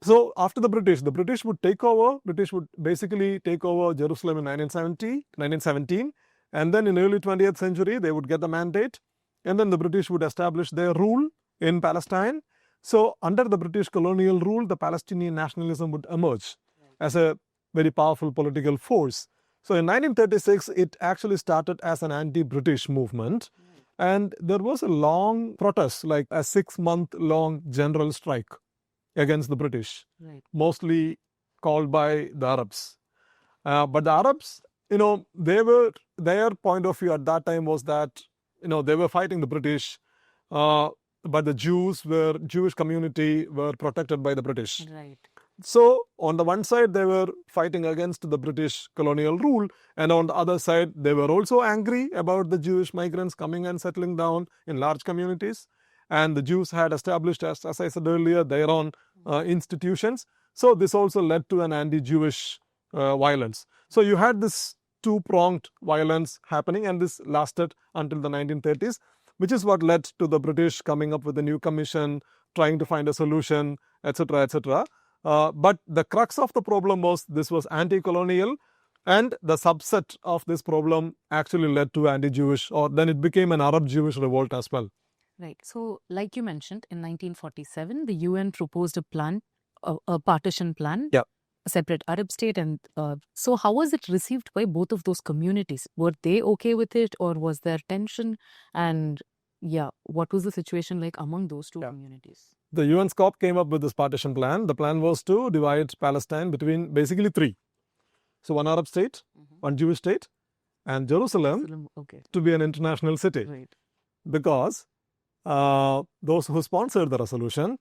So after the British would take over. British would basically take over Jerusalem in 1917. And then in early 20th century, they would get the mandate. And then the British would establish their rule in Palestine. So under the British colonial rule, the Palestinian nationalism would emerge as a very powerful political force. So in 1936, it actually started as an anti-British movement. And there was a long protest, like a 6-month-long general strike against the British, mostly called by the Arabs. But the Arabs, their point of view at that time was that, they were fighting the British, but the Jewish community were protected by the British. Right. So on the one side, they were fighting against the British colonial rule, and on the other side, they were also angry about the Jewish migrants coming and settling down in large communities. And the Jews had established, as I said earlier, their own institutions. So this also led to an anti-Jewish violence. So you had this two-pronged violence happening, and this lasted until the 1930s, which is what led to the British coming up with a new commission, trying to find a solution, etc., etc. But the crux of the problem was this was anti-colonial, and the subset of this problem actually led to anti-Jewish, or then it became an Arab-Jewish revolt as well. Right. So, like you mentioned, in 1947, the UN proposed a plan, a partition plan, a separate Arab state. And so how was it received by both of those communities? Were they okay with it, or was there tension? And what was the situation like among those two communities? The UN SCOP came up with this partition plan. The plan was to divide Palestine between basically three. So one Arab state, one Jewish state, and Jerusalem to be an international city. Right. because those who sponsored the resolution,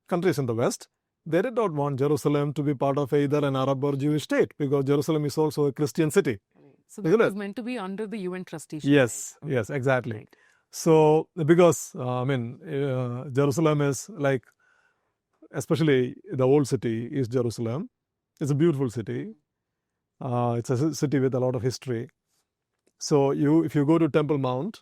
countries in the West, they did not want Jerusalem to be part of either an Arab or Jewish state, because Jerusalem is also a Christian city. So that was meant to be under the UN trusteeship. Yes, right? yes, exactly. Right. So because Jerusalem is like, especially the old city is Jerusalem. It's a beautiful city. It's a city with a lot of history. So if you go to Temple Mount,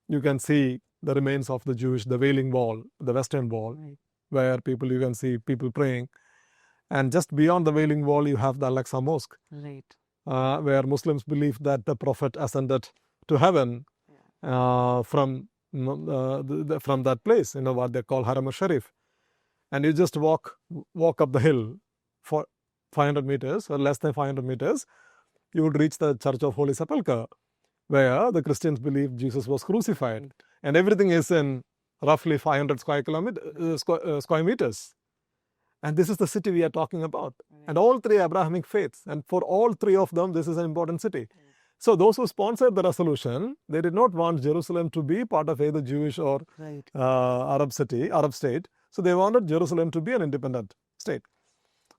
you can see the remains of the Wailing Wall, the Western Wall, Right. where you can see people praying. And just beyond the Wailing Wall, you have the Al-Aqsa Mosque, Right. where Muslims believe that the Prophet ascended to heaven from that place, what they call Haram al-Sharif. And you just walk up the hill for 500 meters or less than 500 meters, you would reach the Church of Holy Sepulchre, where the Christians believe Jesus was crucified. And everything is in roughly 500 square meters. And this is the city we are talking about. And all three Abrahamic faiths. And for all three of them, this is an important city. So those who sponsored the resolution, they did not want Jerusalem to be part of either Jewish or Arab state. So they wanted Jerusalem to be an independent state.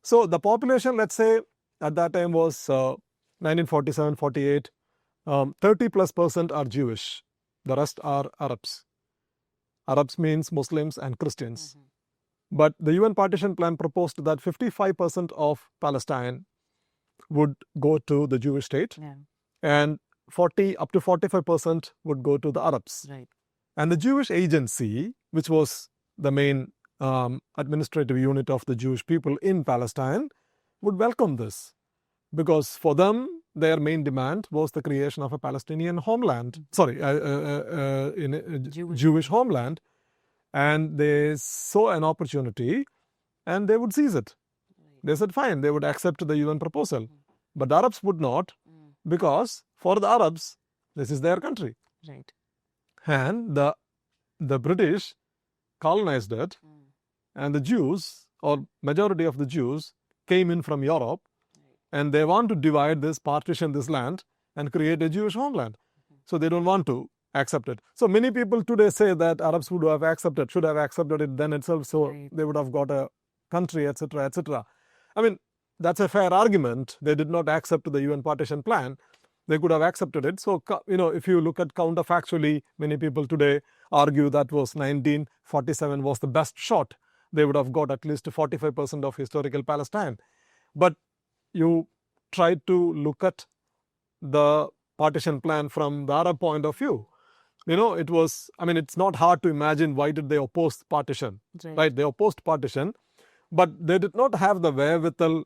So the population, let's say, at that time was 1947, 48, 30+% are Jewish. The rest are Arabs. Arabs means Muslims and Christians. But the UN partition plan proposed that 55% of Palestine would go to the Jewish state, and up to 45% would go to the Arabs. Right. And the Jewish agency, which was the main administrative unit of the Jewish people in Palestine, would welcome this, because for them, their main demand was the creation of a Palestinian homeland, Jewish homeland. And they saw an opportunity and they would seize it. They said, fine, they would accept the UN proposal. But the Arabs would not, because for the Arabs, this is their country. Right. And the British colonized it, and the Jews, or majority of the Jews, came in from Europe, and they want to divide this, partition this land, and create a Jewish homeland. So they don't want to accept it. So many people today say that Arabs should have accepted it then itself, so they would have got a country, etc., etc. I mean, that's a fair argument. They did not accept the UN partition plan. They could have accepted it. So, if you look at counterfactually, many people today argue that was 1947 was the best shot. They would have got at least 45% of historical Palestine. But you try to look at the partition plan from the Arab point of view. It's not hard to imagine why did they oppose partition, right? They opposed partition, but they did not have the wherewithal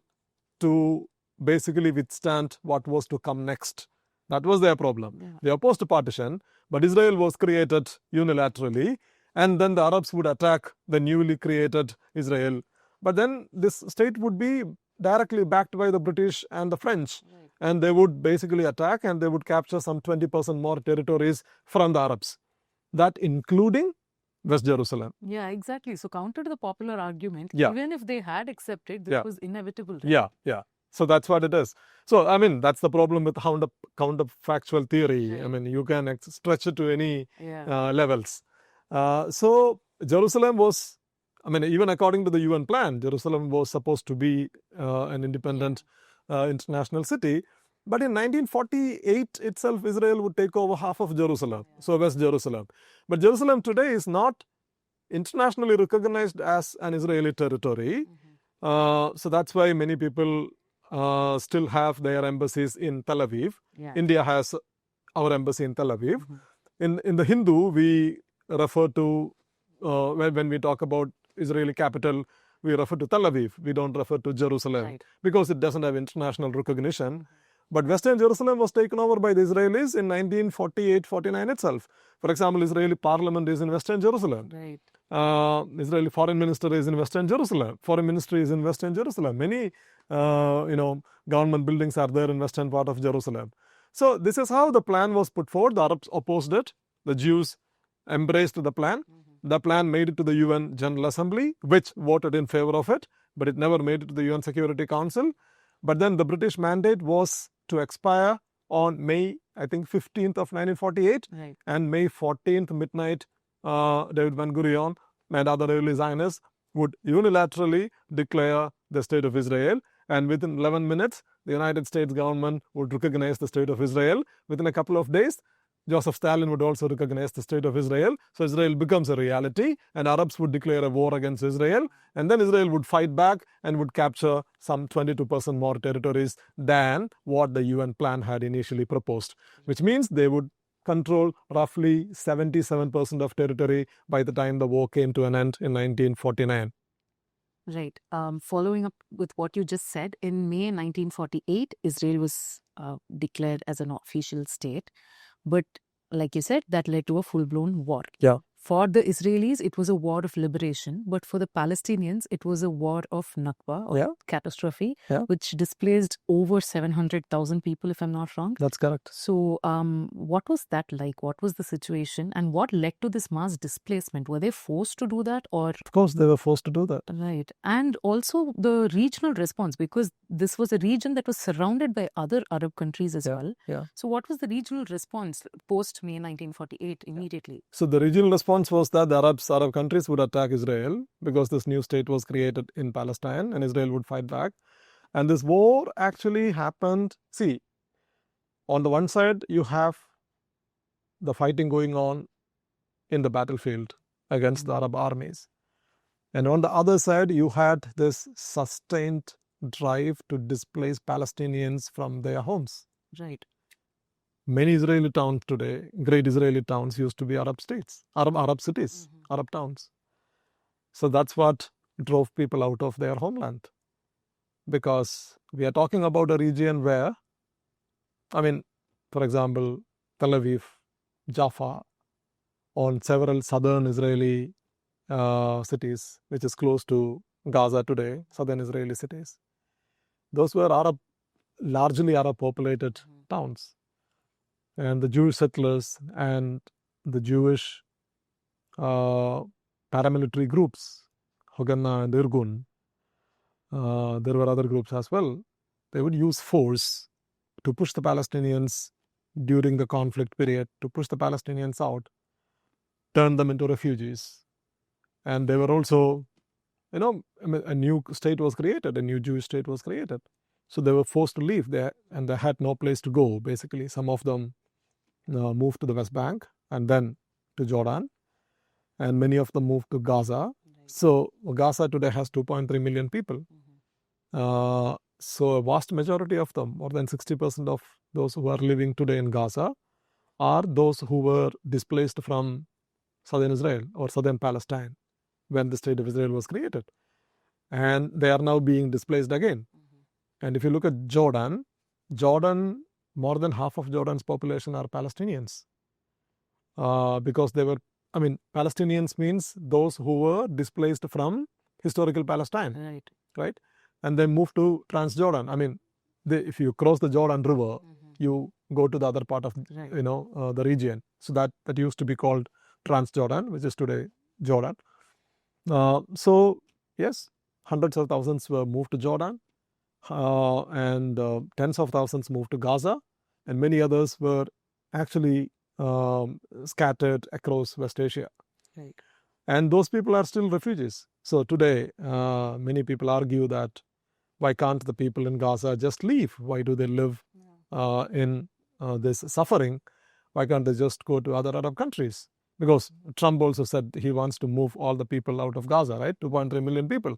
to basically withstand what was to come next. That was their problem. Yeah. They opposed partition, but Israel was created unilaterally, and then the Arabs would attack the newly created Israel. But then this state would be directly backed by the British and the French. And they would basically attack, and they would capture some 20% more territories from the Arabs. That including West Jerusalem. Yeah, exactly. So counter to the popular argument, even if they had accepted, this was inevitable. Right? Yeah. So that's what it is. So, that's the problem with counterfactual theory. Right. You can stretch it to any levels. So Jerusalem was, even according to the UN plan, Jerusalem was supposed to be an independent international city. But in 1948 itself, Israel would take over half of Jerusalem, so West Jerusalem. But Jerusalem today is not internationally recognized as an Israeli territory. So that's why many people still have their embassies in Tel Aviv. India has our embassy in Tel Aviv. In the Hindu, we refer to, when we talk about Israeli capital, we refer to Tel Aviv. We don't refer to Jerusalem because it doesn't have international recognition. But Western Jerusalem was taken over by the Israelis in 1948-49 itself. For example, Israeli parliament is in Western Jerusalem. Israeli foreign minister is in Western Jerusalem. Foreign ministry is in Western Jerusalem. Many, government buildings are there in western part of Jerusalem. So this is how the plan was put forward. The Arabs opposed it. The Jews embraced the plan. The plan made it to the UN General Assembly, which voted in favor of it, but it never made it to the UN Security Council. But then the British mandate was to expire on May I think 15th of 1948, Right. and May 14th midnight, David Ben-Gurion and other early Zionists would unilaterally declare the state of Israel, and within 11 minutes, the United States government would recognize the state of Israel. Within a couple of days, Joseph Stalin would also recognize the state of Israel. So Israel becomes a reality, and Arabs would declare a war against Israel, and then Israel would fight back and would capture some 22% more territories than what the UN plan had initially proposed, which means they would control roughly 77% of territory by the time the war came to an end in 1949. Right. Following up with what you just said, in May 1948, Israel was declared as an official state. But like you said, that led to a full-blown war. Yeah. For the Israelis, it was a war of liberation. But for the Palestinians, it was a war of Nakba, or catastrophe, which displaced over 700,000 people, if I'm not wrong. That's correct. So what was that like? What was the situation? And what led to this mass displacement? Were they forced to do that? Or Of course, they were forced to do that. Right. And also the regional response, because this was a region that was surrounded by other Arab countries as well. Yeah. So what was the regional response post May 1948 immediately? So the regional response was that the Arab countries would attack Israel because this new state was created in Palestine, and Israel would fight back. And this war actually happened. See, on the one side, you have the fighting going on in the battlefield against the Arab armies. And on the other side, you had this sustained drive to displace Palestinians from their homes. Right. Many Israeli towns today, great Israeli towns, used to be Arab states, Arab cities, Arab towns. So that's what drove people out of their homeland. Because we are talking about a region where, I mean, for example, Tel Aviv, Jaffa, on several southern Israeli cities, which is close to Gaza today, southern Israeli cities. Those were largely Arab populated towns. And the Jewish settlers and the Jewish paramilitary groups, Haganah and Irgun, there were other groups as well. They would use force to push the Palestinians during the conflict period, to push the Palestinians out, turn them into refugees. And they were also, a new state was created, a new Jewish state was created. So they were forced to leave there, and they had no place to go, basically. Some of them moved to the West Bank and then to Jordan, and many of them moved to Gaza. So Gaza today has 2.3 million people. So a vast majority of them, more than 60% of those who are living today in Gaza, are those who were displaced from southern Israel or southern Palestine when the state of Israel was created. And they are now being displaced again. And if you look at Jordan, more than half of Jordan's population are Palestinians. Because Palestinians means those who were displaced from historical Palestine. Right? And they moved to Transjordan. If you cross the Jordan River, you go to the other part of, the region. So that used to be called Transjordan, which is today Jordan. So, yes, hundreds of thousands were moved to Jordan, and tens of thousands moved to Gaza, and many others were actually scattered across West Asia. Right. And those people are still refugees. So today, many people argue that why can't the people in Gaza just leave? Why do they live in this suffering? Why can't they just go to other Arab countries? Because Trump also said he wants to move all the people out of Gaza, right? 2.3 million people.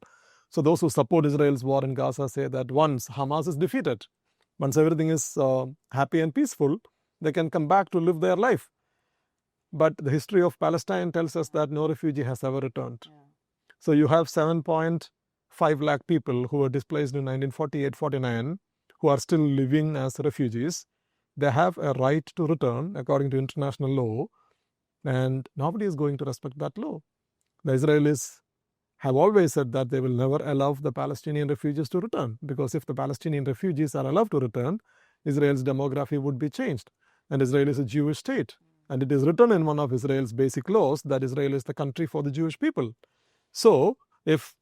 So those who support Israel's war in Gaza say that once Hamas is defeated, once everything is happy and peaceful, they can come back to live their life. But the history of Palestine tells us that no refugee has ever returned. So you have 7.5 lakh people who were displaced in 1948-49 who are still living as refugees. They have a right to return according to international law, and nobody is going to respect that law. The Israelis have always said that they will never allow the Palestinian refugees to return, because if the Palestinian refugees are allowed to return, Israel's demography would be changed. And Israel is a Jewish state. And it is written in one of Israel's basic laws that Israel is the country for the Jewish people. So, if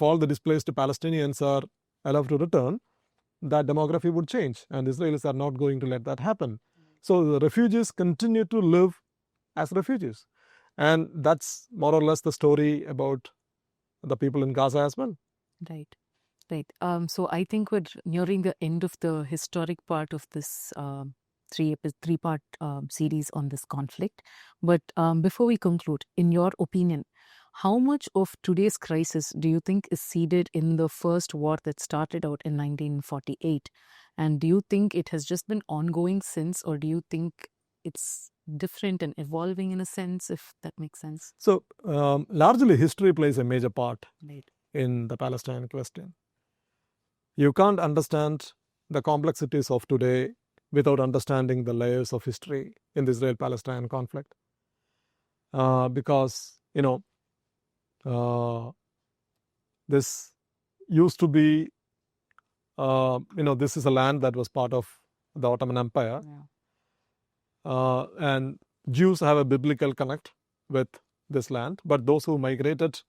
all the displaced Palestinians are allowed to return, that demography would change. And Israelis are not going to let that happen. So the refugees continue to live as refugees. And that's more or less the story about the people in Gaza as well. Right. Right. So I think we're nearing the end of the historic part of this three-part series on this conflict. But before we conclude, in your opinion, how much of today's crisis do you think is seeded in the first war that started out in 1948? And do you think it has just been ongoing since, or do you think it's different and evolving in a sense, if that makes sense? So largely history plays a major part Right. in the Palestine question. You can't understand the complexities of today without understanding the layers of history in the Israel-Palestine conflict. Because, this used to be, this is a land that was part of the Ottoman Empire. Yeah. And Jews have a biblical connect with this land, but those who migrated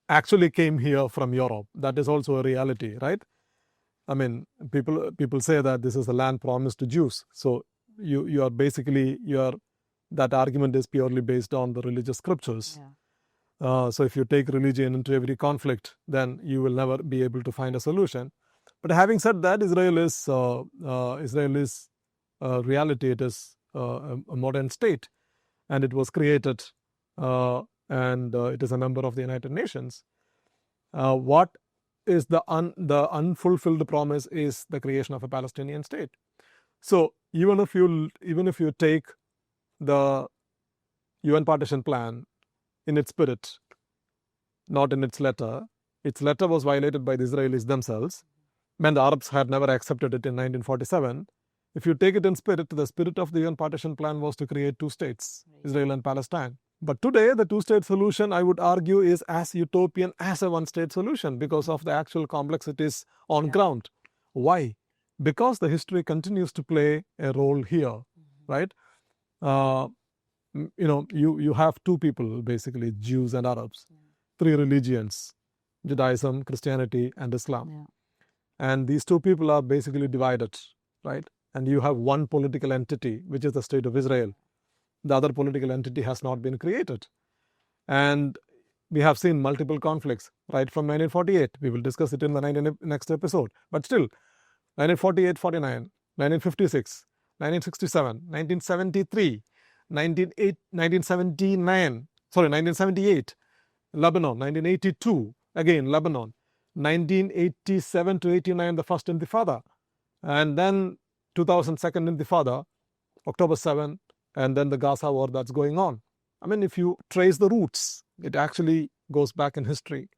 actually came here from Europe. That is also a reality, right? I mean, people say that this is a land promised to Jews. So you are basically, that argument is purely based on the religious scriptures. Yeah. So if you take religion into every conflict, then you will never be able to find a solution. But having said that, Israel is reality. It is a modern state, and it was created, and it is a member of the United Nations. What is the unfulfilled promise is the creation of a Palestinian state. So even if you take the UN partition plan in its spirit, not in its letter was violated by the Israelis themselves, when the Arabs had never accepted it in 1947. If you take it in spirit, the spirit of the UN partition plan was to create two states, Israel and Palestine. But today, the two-state solution, I would argue, is as utopian as a one-state solution because of the actual complexities on ground. Why? Because the history continues to play a role here, right? You have two people, basically, Jews and Arabs, three religions, Judaism, Christianity, and Islam. Yeah. And these two people are basically divided, right? And you have one political entity, which is the state of Israel. The other political entity has not been created. And we have seen multiple conflicts right from 1948. We will discuss it in the next episode. But still, 1948-49, 1956, 1967, 1973, 1978, Lebanon, 1982, again Lebanon, 1987 to 89, the first Intifada, and then 2002 Intifada, October 7, and then the Gaza war that's going on. I mean, if you trace the roots, it actually goes back in history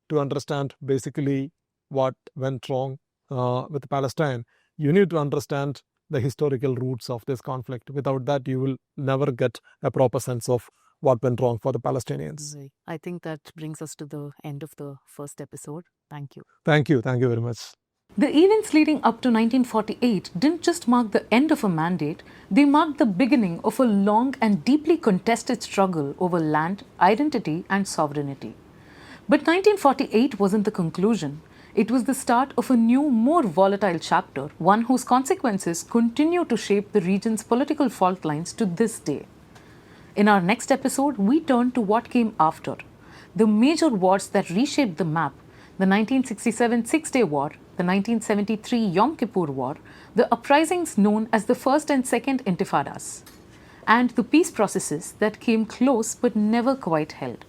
to understand basically what went wrong with Palestine. You need to understand the historical roots of this conflict. Without that, you will never get a proper sense of what went wrong for the Palestinians. I think that brings us to the end of the first episode. Thank you. Thank you. Thank you very much. The events leading up to 1948 didn't just mark the end of a mandate, they marked the beginning of a long and deeply contested struggle over land, identity, and sovereignty. But 1948 wasn't the conclusion. It was the start of a new, more volatile chapter, one whose consequences continue to shape the region's political fault lines to this day. In our next episode, we turn to what came after. The major wars that reshaped the map, the 1967 Six-Day War, the 1973 Yom Kippur War, the uprisings known as the First and Second Intifadas, and the peace processes that came close but never quite held.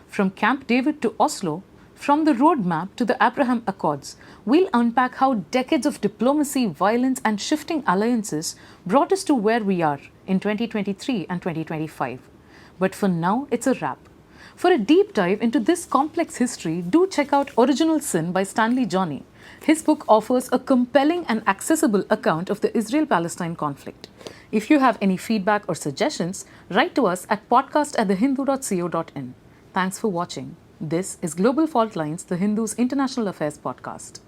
From Camp David to Oslo, from the roadmap to the Abraham Accords, we'll unpack how decades of diplomacy, violence, and shifting alliances brought us to where we are in 2023 and 2025. But for now, it's a wrap. For a deep dive into this complex history, do check out Original Sin by Stanley Johny. His book offers a compelling and accessible account of the Israel-Palestine conflict. If you have any feedback or suggestions, write to us at podcast@thehindu.co.in. Thanks for watching. This is Global Faultlines, the Hindu's international affairs podcast.